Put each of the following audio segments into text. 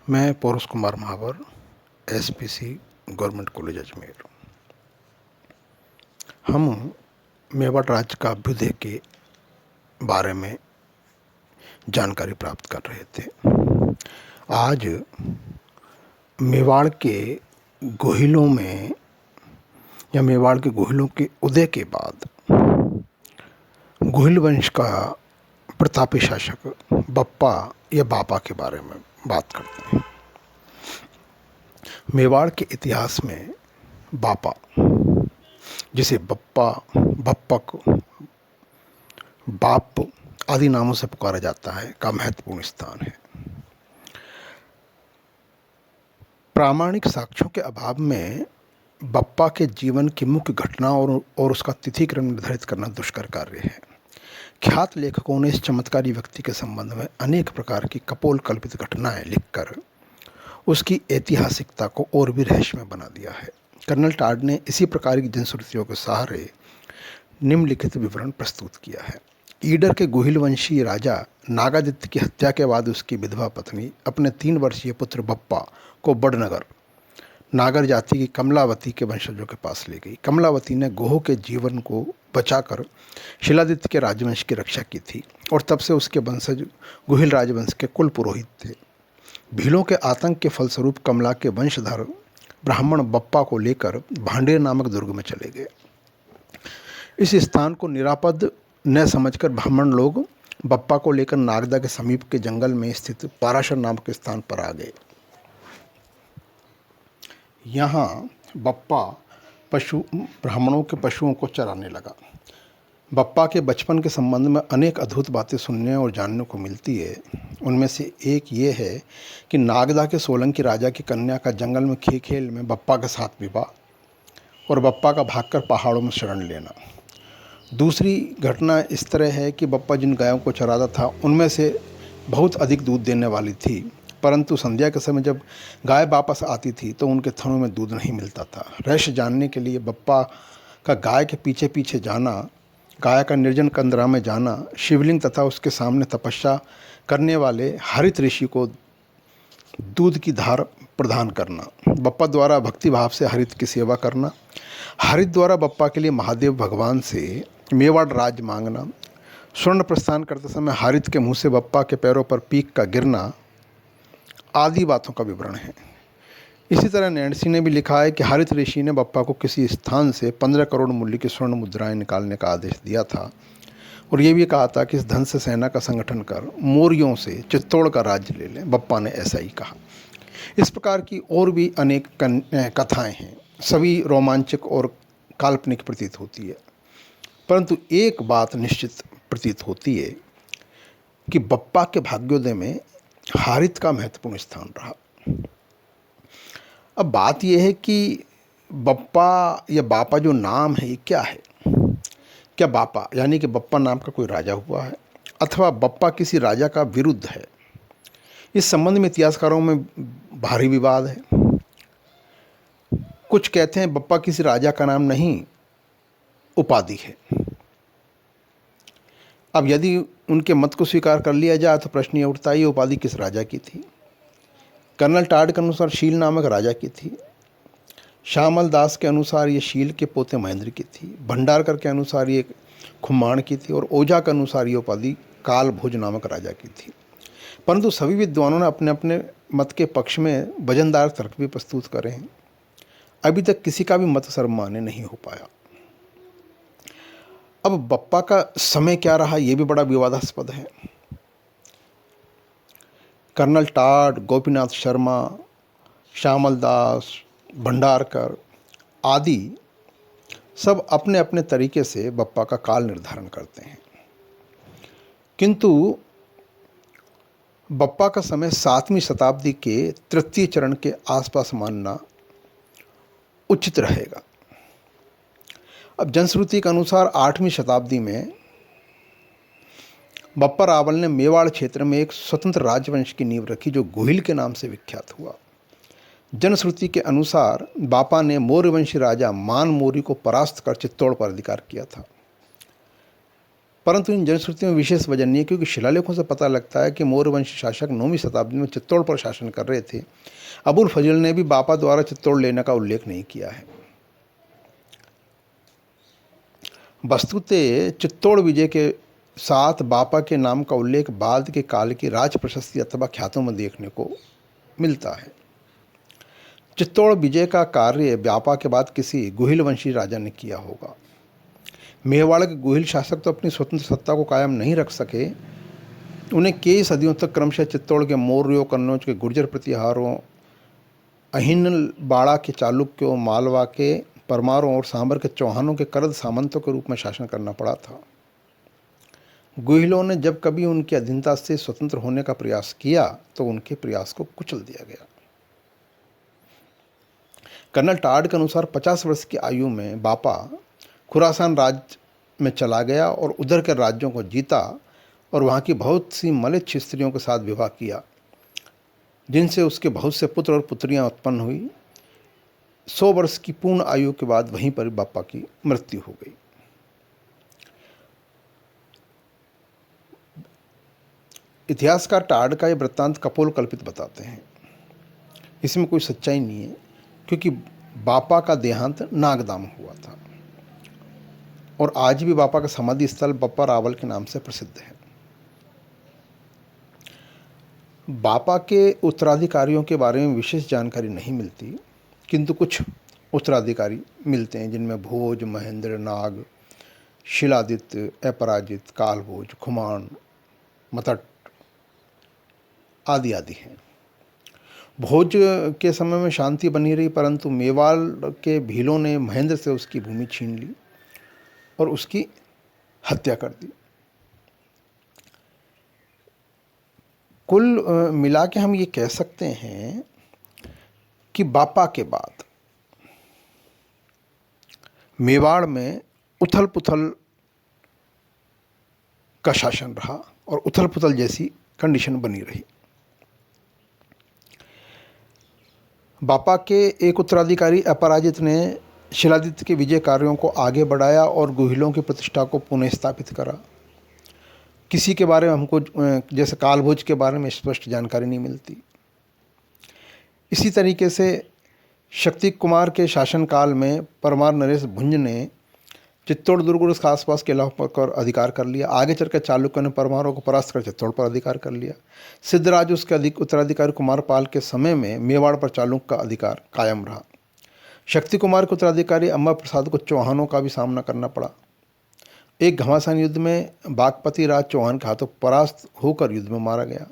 मैं पौरुष कुमार महावर, SPC government college Ajmer. हम मेवाड़ राज्य का अभ्युदय के बारे में जानकारी प्राप्त कर रहे थे। आज मेवाड़ के गोहिलों में या मेवाड़ के गोहिलों के उदय के बाद गोहिल वंश का प्रतापी शासक बप्पा या बापा के बारे में बात करते हैं। मेवाड़ के इतिहास में बापा, जिसे बप्पा, बप्पक, बाप आदि नामों से पुकारा जाता है, का महत्वपूर्ण स्थान है। प्रामाणिक साक्ष्यों के अभाव में बप्पा के जीवन की मुख्य घटना और उसका तिथिक्रम निर्धारित करना दुष्कर कार्य है। ख्यात लेखकों ने इस चमत्कारी व्यक्ति के संबंध में अनेक प्रकार की कपोल कल्पित घटनाएं लिखकर उसकी ऐतिहासिकता को और भी रहस्यमय बना दिया है। कर्नल टाड ने इसी प्रकार की जनश्रुतियों के सहारे निम्नलिखित विवरण प्रस्तुत किया है। ईडर के गोहिल वंशीय राजा नागादित्य की हत्या के बाद उसकी विधवा पत्नी अपने 3 वर्षीय पुत्र बप्पा को बड़नगर, नागर जाति की कमलावती के वंशजों के पास ले गई। कमलावती ने गोह के जीवन को बचाकर शिलादित्य के राजवंश की रक्षा की थी और तब से उसके वंशज गोहिल राजवंश के कुल पुरोहित थे। भीलों के आतंक के फलस्वरूप कमला के वंशधर ब्राह्मण बप्पा को लेकर भांडेर नामक दुर्ग में चले गए। इस स्थान को निरापद न समझकर ब्राह्मण लोग बप्पा को लेकर नागदा के समीप के जंगल में स्थित पाराशर नामक स्थान पर आ गए। यहाँ बप्पा ब्राह्मणों के पशुओं को चराने लगा। बप्पा के बचपन के संबंध में अनेक अद्भुत बातें सुनने और जानने को मिलती है। उनमें से एक ये है कि नागदा के सोलंकी राजा की कन्या का जंगल में खेल में बप्पा के साथ विवाह और बप्पा का भागकर पहाड़ों में शरण लेना। दूसरी घटना इस तरह है कि बप्पा जिन गायों को चराता था उनमें से बहुत अधिक दूध देने वाली थी, परंतु संध्या के समय जब गाय वापस आती थी तो उनके थनों में दूध नहीं मिलता था। रहस्य जानने के लिए बप्पा का गाय के पीछे पीछे जाना, गाय का निर्जन कंदरा में जाना, शिवलिंग तथा उसके सामने तपस्या करने वाले हरित ऋषि को दूध की धार प्रदान करना, बप्पा द्वारा भक्ति भाव से हरित की सेवा करना, हरित द्वारा बप्पा के लिए महादेव भगवान से मेवाड़ राज्य मांगना, स्वर्ण प्रस्थान करते समय हरित के मुंह से बप्पा के पैरों पर पीक का गिरना आदि बातों का विवरण है। इसी तरह नैन्सी ने भी लिखा है कि हरित ऋषि ने बप्पा को किसी स्थान से 15 करोड़ मूल्य की स्वर्ण मुद्राएं निकालने का आदेश दिया था और ये भी कहा था कि इस धन से सेना का संगठन कर मौर्यों से चित्तौड़ का राज्य ले लें। बप्पा ने ऐसा ही कहा। इस प्रकार की और भी अनेक कथाएं हैं, सभी रोमांचक और काल्पनिक प्रतीत होती है, परंतु एक बात निश्चित प्रतीत होती है कि बप्पा के भाग्योदय में हरित का महत्वपूर्ण स्थान रहा। अब बात यह है कि बप्पा या बापा जो नाम है ये क्या है? क्या बापा यानी कि बप्पा नाम का कोई राजा हुआ है अथवा बप्पा किसी राजा का विरुद्ध है? इस संबंध में इतिहासकारों में भारी विवाद है। कुछ कहते हैं बप्पा किसी राजा का नाम नहीं, उपाधि है। अब यदि उनके मत को स्वीकार कर लिया जाए तो प्रश्न ये उठता है, ये उपाधि किस राजा की थी? कर्नल टाड के अनुसार शील नामक राजा की थी। श्यामल दास के अनुसार ये शील के पोते महेंद्र की थी। भंडारकर के अनुसार ये खुम्माण की थी और ओझा के अनुसार ये उपाधि कालभोज नामक राजा की थी। परंतु सभी विद्वानों ने अपने अपने मत के पक्ष में वजनदार तर्क भी प्रस्तुत करे हैं। अभी तक किसी का भी मत सर्वमान्य नहीं हो पाया। अब बप्पा का समय क्या रहा, यह भी बड़ा विवादास्पद है। कर्नल टाड, गोपीनाथ शर्मा, श्यामल दास, भंडारकर आदि सब अपने अपने तरीके से बप्पा का काल निर्धारण करते हैं, किंतु बप्पा का समय 7वीं शताब्दी के तृतीय चरण के आसपास मानना उचित रहेगा। अब जनश्रुति के अनुसार 8वीं शताब्दी में बप्पा रावल ने मेवाड़ क्षेत्र में एक स्वतंत्र राजवंश की नींव रखी जो गोहिल के नाम से विख्यात हुआ। जनश्रुति के अनुसार बापा ने मौर्य वंशी राजा मान मौर्य को परास्त कर चित्तौड़ पर अधिकार किया था। परंतु इन जनश्रुतियों में विशेष वजह नहीं है, क्योंकि शिलालेखों से पता लगता है कि मौर्यवंशी शासक 9वीं शताब्दी में चित्तौड़ पर शासन कर रहे थे। अबुल फजल ने भी बापा द्वारा चित्तौड़ लेने का उल्लेख नहीं किया है। वस्तुतः चित्तौड़ विजय के साथ बापा के नाम का उल्लेख बाद के काल की राज प्रशस्ति अथवा ख्यातों में देखने को मिलता है। चित्तौड़ विजय का कार्य बापा के बाद किसी गुहिल वंशी राजा ने किया होगा। मेवाड़ के गुहिल शासक तो अपनी स्वतंत्र सत्ता को कायम नहीं रख सके। उन्हें कई सदियों तक क्रमशः चित्तौड़ के मौर्यों, कन्नौज के गुर्जर प्रतिहारों, अहिन्नबाड़ा के चालुक्यों, मालवा के परमारों और सांबर के चौहानों के करद सामंतों के रूप में शासन करना पड़ा था। गुहिलों ने जब कभी उनकी अधीनता से स्वतंत्र होने का प्रयास किया तो उनके प्रयास को कुचल दिया गया। कर्नल टाड के अनुसार 50 वर्ष की आयु में बापा खुरासान राज्य में चला गया और उधर के राज्यों को जीता और वहाँ की बहुत सी मलिच्छ स्त्रियों के साथ विवाह किया, जिनसे उसके बहुत से पुत्र और पुत्रियां उत्पन्न हुई। 100 वर्ष की पूर्ण आयु के बाद वहीं पर बापा की मृत्यु हो गई। इतिहासकार टाड का यह वृत्तांत कपोल कल्पित बताते हैं। इसमें कोई सच्चाई नहीं है, क्योंकि बापा का देहांत नागदा में हुआ था और आज भी बापा का समाधि स्थल बप्पा रावल के नाम से प्रसिद्ध है। बापा के उत्तराधिकारियों के बारे में विशेष जानकारी नहीं मिलती, किंतु कुछ उत्तराधिकारी मिलते हैं, जिनमें भोज, महेंद्र, नाग, शिलादित्य, अपराजित, कालभोज, खुमान, मतट आदि आदि हैं। भोज के समय में शांति बनी रही, परंतु मेवाड़ के भीलों ने महेंद्र से उसकी भूमि छीन ली और उसकी हत्या कर दी। कुल मिला के हम ये कह सकते हैं कि बापा के बाद मेवाड़ में उथल पुथल का शासन रहा और उथल पुथल जैसी कंडीशन बनी रही। बापा के एक उत्तराधिकारी अपराजित ने शिलादित्य के विजय कार्यों को आगे बढ़ाया और गुहिलों की प्रतिष्ठा को पुनः स्थापित करा। किसी के बारे में हमको जैसे कालभोज के बारे में स्पष्ट जानकारी नहीं मिलती। इसी तरीके से शक्ति कुमार के शासनकाल में परमार नरेश भुंज ने चित्तौड़ दुर्ग और उसके आसपास के इलाकों पर अधिकार कर लिया। आगे चलकर चालुक्यों ने परमारों को परास्त कर चित्तौड़ पर अधिकार कर लिया। सिद्धराज उसके उत्तराधिकारी कुमारपाल के समय में मेवाड़ पर चालुक्य का अधिकार कायम रहा। शक्ति कुमार के उत्तराधिकारी अम्बा प्रसाद को चौहानों का भी सामना करना पड़ा। एक घमासान युद्ध में बागपति राज चौहान के हाथों परास्त होकर युद्ध में मारा गया।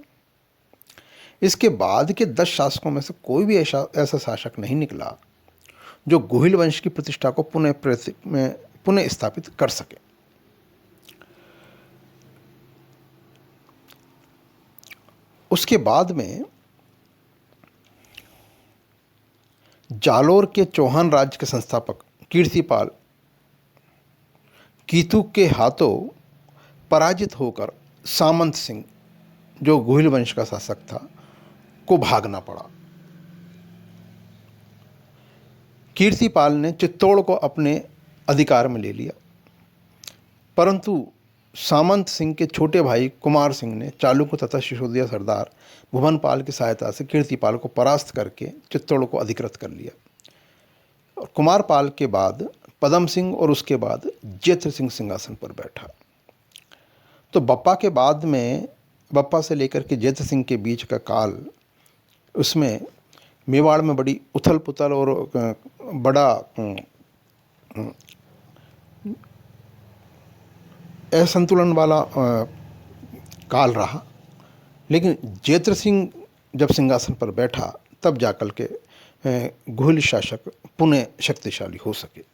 इसके बाद के 10 शासकों में से कोई भी ऐसा शासक नहीं निकला जो गुहिल वंश की प्रतिष्ठा को पुनः स्थापित कर सके। उसके बाद में जालोर के चौहान राज्य के संस्थापक कीर्तिपाल कीतू के हाथों पराजित होकर सामंत सिंह, जो गुहिल वंश का शासक था, को भागना पड़ा। कीर्तिपाल ने चित्तौड़ को अपने अधिकार में ले लिया, परंतु सामंत सिंह के छोटे भाई कुमार सिंह ने चालुक्य तथा सिसोदिया सरदार भुवनपाल की सहायता से कीर्तिपाल को परास्त करके चित्तौड़ को अधिकृत कर लिया। और कुमारपाल के बाद पदम सिंह और उसके बाद जेत्र सिंह सिंहासन पर बैठा। तो बप्पा के बाद में बप्पा से लेकर के जेत्र सिंह के बीच का काल, उसमें मेवाड़ में बड़ी उथल पुथल और बड़ा असंतुलन वाला काल रहा। लेकिन जेत्र सिंह जब सिंहासन पर बैठा तब जाकर के गुहिल शासक पुनः शक्तिशाली हो सके।